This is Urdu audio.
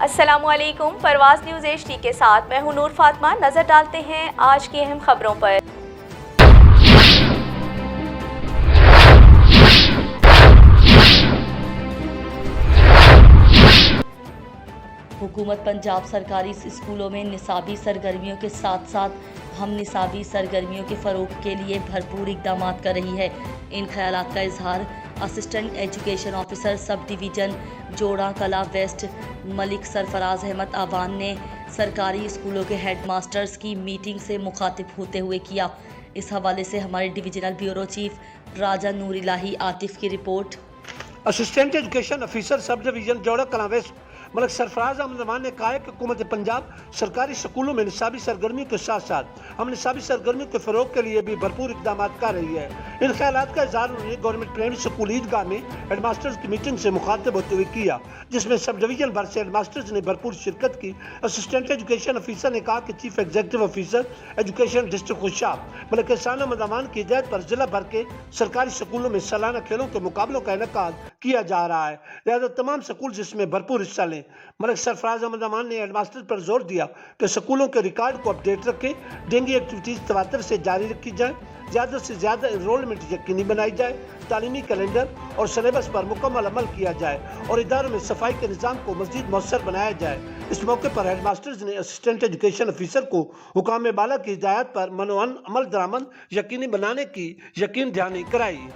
السلام علیکم، پرواز نیوز HD کے ساتھ میں ہوں نور فاطمہ۔ نظر ڈالتے ہیں آج کی اہم خبروں پر۔ حکومت پنجاب سرکاری اسکولوں میں نصابی سرگرمیوں کے ساتھ ساتھ ہم نصابی سرگرمیوں کے فروغ کے لیے بھرپور اقدامات کر رہی ہے۔ ان خیالات کا اظہار اسسٹنٹ ایجوکیشن آفیسر سب ڈویژن جوڑا کلا ویسٹ ملک سرفراز احمد آوان نے سرکاری اسکولوں کے ہیڈ ماسٹرز کی میٹنگ سے مخاطب ہوتے ہوئے کیا۔ اس حوالے سے ہمارے ڈویژنل بیورو چیف راجہ نور الہی عاطف کی رپورٹ۔ اسسٹنٹ ایجوکیشن آفیسر سب ڈویژن جوڑا کلا ویسٹ ملک سرفراز احمد آوان نے کہا ہے کہ حکومت پنجاب سرکاری اسکولوں میں نصابی سرگرمیوں کے ساتھ ساتھ ہم نصابی سرگرمیوں کے فروغ کے لیے بھی بھرپور اقدامات کر رہی ہے۔ ان خیالات کا اظہار انہوں نے گورنمنٹ پرائمری اسکول عیدگاہ میں ہیڈ ماسٹرز کی میٹنگ سے مخاطب ہوتے ہوئے کیا، جس میں سب ڈویژن بھر سے ہیڈ ماسٹرز نے بھرپور شرکت کی۔ اسسٹنٹ ایجوکیشن آفیسر نے کہا کہ chief executive officer education district Khushab Malik Ehsan Ahmed Awan کی ہدایت پر ضلع بھر کے سرکاری اسکولوں میں سالانہ کھیلوں کے مقابلوں کا انعقاد کیا جا رہا ہے، لہذا تمام اسکول اس میں بھرپور حصہ لیں۔ ملک سرفراز احمد آوان نے ہیڈ ماسٹر پر زور دیا کہ اسکولوں کے ریکارڈ کو اپڈیٹ رکھیں، ڈینگی ایکٹیویٹیز تواتر سے جاری رکھی جائیں، زیادہ سے زیادہ انرولمنٹ یقینی بنائی جائے، تعلیمی کیلنڈر اور سلیبس پر مکمل عمل کیا جائے اور اداروں میں صفائی کے نظام کو مزید مؤثر بنایا جائے۔ اس موقع پر ہیڈ ماسٹرز نے اسسٹنٹ ایجوکیشن آفیسر کو حکام بالا کی ہدایات پر منوعن عمل درآمد یقینی بنانے کی یقین دہانی کرائی۔